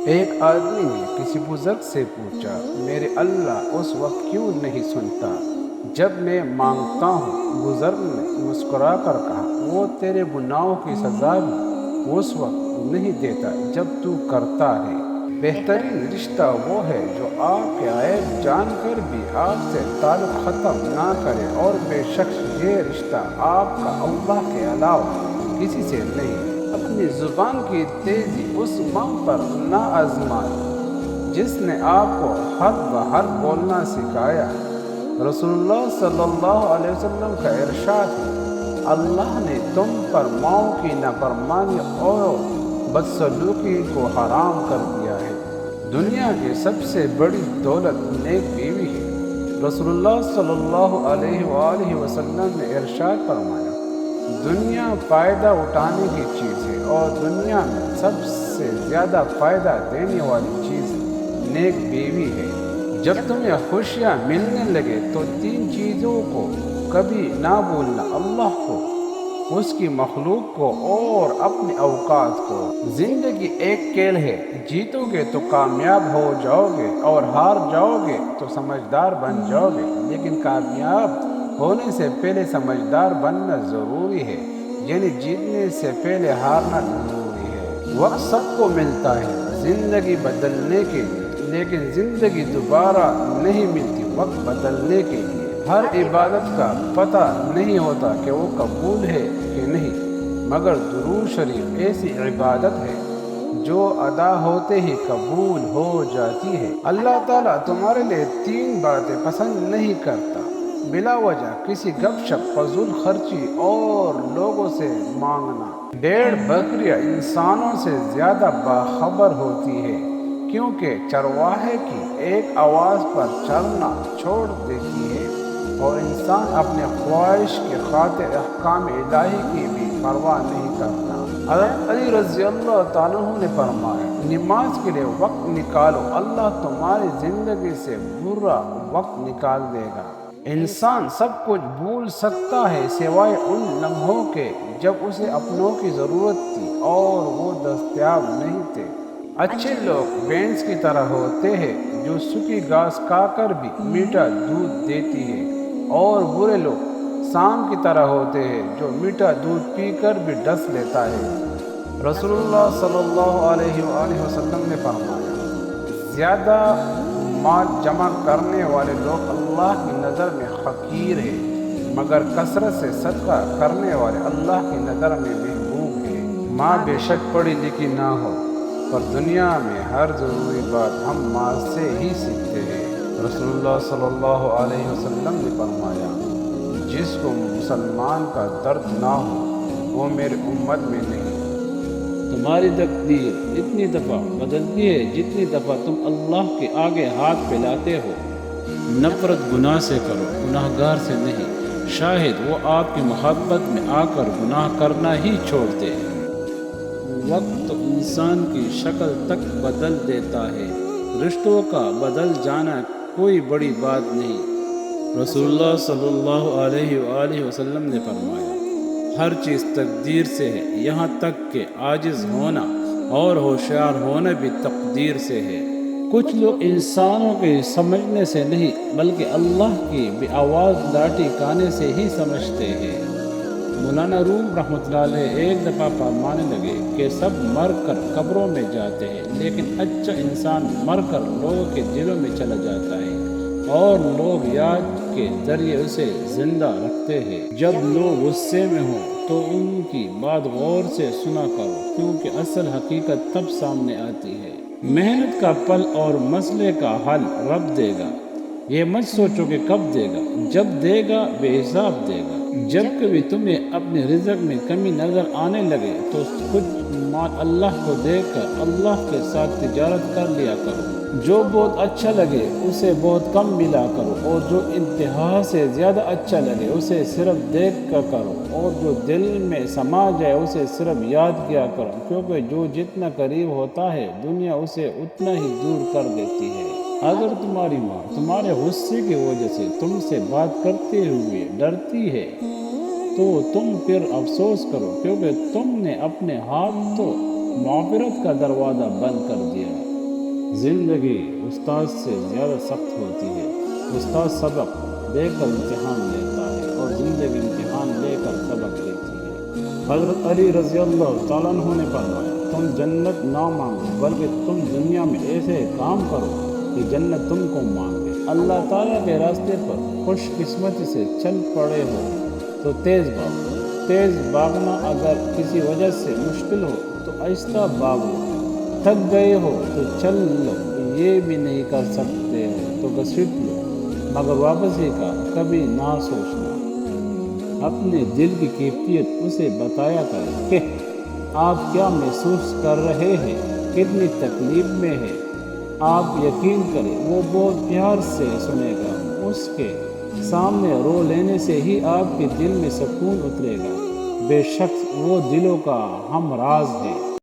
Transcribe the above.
ایک آدمی نے کسی بزرگ سے پوچھا، میرے اللہ اس وقت کیوں نہیں سنتا جب میں مانگتا ہوں؟ بزرگ نے مسکرا کر کہا، وہ تیرے گناہوں کی سزا بھی اس وقت نہیں دیتا جب تو کرتا ہے۔ بہترین رشتہ وہ ہے جو آپ کے عیب جان کر بھی آپ سے تعلق ختم نہ کرے، اور بے شک یہ رشتہ آپ کا اللہ کے علاوہ کسی سے نہیں۔ اپنی زبان کی تیزی اس ماں پر نہ آزمائیں جس نے آپ کو حد بحر بولنا سکھایا۔ رسول اللہ صلی اللہ علیہ وسلم کا ارشاد ہے، اللہ نے تم پر ماؤں کی نافرمانی اور بدسلوکی کو حرام کر دیا ہے۔ دنیا کی سب سے بڑی دولت نیک بیوی ہے۔ رسول اللہ صلی اللہ علیہ وآلہ وسلم نے ارشاد فرمایا، دنیا فائدہ اٹھانے کی چیز ہے، اور دنیا میں سب سے زیادہ فائدہ دینے والی چیز نیک بیوی ہے۔ جب تمہیں خوشیاں ملنے لگے تو 3 چیزوں کو کبھی نہ بھولنا، اللہ کو، اس کی مخلوق کو اور اپنے اوقات کو۔ زندگی ایک کھیل ہے، جیتو گے تو کامیاب ہو جاؤ گے، اور ہار جاؤ گے تو سمجھدار بن جاؤ گے، لیکن کامیاب ہونے سے پہلے سمجھدار بننا ضروری ہے، یعنی جیتنے سے پہلے ہارنا ضروری ہے۔ وقت سب کو ملتا ہے زندگی بدلنے کے لیے، لیکن زندگی دوبارہ نہیں ملتی وقت بدلنے کے لیے۔ ہر عبادت کا پتہ نہیں ہوتا کہ وہ قبول ہے کہ نہیں، مگر درود شریف ایسی عبادت ہے جو ادا ہوتے ہی قبول ہو جاتی ہے۔ اللہ تعالیٰ تمہارے لیے 3 باتیں پسند نہیں کرتا: بلا وجہ کسی گپ شپ، فضول خرچی اور لوگوں سے مانگنا۔ بھیڑ بکریاں انسانوں سے زیادہ باخبر ہوتی ہے، کیونکہ چرواہے کی ایک آواز پر چلنا چھوڑ دیتی ہے، اور انسان اپنے خواہش کی خاطر احکام الہی کی بھی پرواہ نہیں کرتا۔ حضرت علی رضی اللہ تعالیٰ عنہ نے فرمایا، نماز کے لیے وقت نکالو، اللہ تمہاری زندگی سے برا وقت نکال دے گا۔ انسان سب کچھ بھول سکتا ہے سوائے ان لمحوں کے جب اسے اپنوں کی ضرورت تھی اور وہ دستیاب نہیں تھے۔ اچھے لوگ بھینس کی طرح ہوتے ہیں جو سوکھی گھاس کھا کر بھی میٹھا دودھ دیتی ہے، اور برے لوگ سام کی طرح ہوتے ہیں جو میٹھا دودھ پی کر بھی ڈس لیتا ہے۔ رسول اللہ صلی اللہ علیہ وآلہ وسلم نے فرمایا، زیادہ مال جمع کرنے والے لوگ اللہ کی نظر میں حقیر ہیں، مگر کثرت سے صدقہ کرنے والے اللہ کی نظر میں محبوب ہیں۔ ماں بے شک پڑھی لکھی نہ ہو، پر دنیا میں ہر ضروری بات ہم ماں سے ہی سیکھتے ہیں۔ رسول اللہ صلی اللہ علیہ وسلم نے فرمایا، جس کو مسلمان کا درد نہ ہو وہ میرے امت میں نہیں۔ تمہاری تقدیر اتنی دفعہ بدلتی ہے جتنی دفعہ تم اللہ کے آگے ہاتھ پھیلاتے ہو۔ نفرت گناہ سے کرو، گناہ گار سے نہیں، شاید وہ آپ کی محبت میں آ کر گناہ کرنا ہی چھوڑ دے۔ وقت تو انسان کی شکل تک بدل دیتا ہے، رشتوں کا بدل جانا کوئی بڑی بات نہیں۔ رسول اللہ صلی اللہ علیہ وآلہ وسلم نے فرمایا، ہر چیز تقدیر سے ہے، یہاں تک کہ عاجز ہونا اور ہوشیار ہونا بھی تقدیر سے ہے۔ کچھ لوگ انسانوں کے سمجھنے سے نہیں بلکہ اللہ کی بے آواز لاٹھی کھانے سے ہی سمجھتے ہیں۔ مولانا روم رحمۃ اللہ علیہ ایک دفعہ فرمانے لگے کہ سب مر کر قبروں میں جاتے ہیں، لیکن اچھا انسان مر کر لوگوں کے دلوں میں چلا جاتا ہے، اور لوگ یاد کے ذریعے اسے زندہ رکھتے ہیں۔ جب لوگ غصے میں ہوں تو ان کی بات غور سے سنا کرو، کیونکہ اصل حقیقت تب سامنے آتی ہے۔ محنت کا پھل اور مسئلے کا حل رب دے گا، یہ مت سوچو کہ کب دے گا، جب دے گا بے حساب دے گا۔ جب کبھی تمہیں اپنے رزق میں کمی نظر آنے لگے تو کچھ مال اللہ کو دے کر اللہ کے ساتھ تجارت کر لیا کرو۔ جو بہت اچھا لگے اسے بہت کم ملا کرو، اور جو انتہا سے زیادہ اچھا لگے اسے صرف دیکھ کر کرو، اور جو دل میں سما جائے اسے صرف یاد کیا کرو، کیونکہ جو جتنا قریب ہوتا ہے دنیا اسے اتنا ہی دور کر دیتی ہے۔ اگر تمہاری ماں تمہارے غصے کی وجہ سے تم سے بات کرتے ہوئے ڈرتی ہے تو تم پھر افسوس کرو، کیونکہ تم نے اپنے ہاتھوں معافرت کا دروازہ بند کر دیا۔ زندگی استاد سے زیادہ سخت ہوتی ہے۔ استاد سبق دے کر امتحان لیتا ہے اور زندگی امتحان لے کر سبق دیتی ہے۔ حضرت علی رضی اللہ تعالیٰ عنہ نے فرمایا، تم جنت نہ مانگو بلکہ تم دنیا میں ایسے کام کرو کہ جنت تم کو مانگے۔ اللہ تعالیٰ کے راستے پر خوش قسمتی سے چل پڑے ہو تو تیز بھاگو۔ تیز بھاگنا اگر کسی وجہ سے مشکل ہو تو آہستہ بھاگو۔ تھک گئے ہو تو چل لو، یہ بھی نہیں کر سکتے ہو تو گھسیٹ لو، مگر واپسی کا کبھی نہ سوچنا۔ اپنے دل کی کیفیت اسے بتایا کریں کہ آپ کیا محسوس کر رہے ہیں، کتنی تکلیف میں ہے۔ آپ یقین کریں وہ بہت پیار سے سنے گا۔ اس کے سامنے رو لینے سے ہی آپ کے دل میں سکون اترے گا۔ بے شک وہ دلوں کا ہم راز ہے۔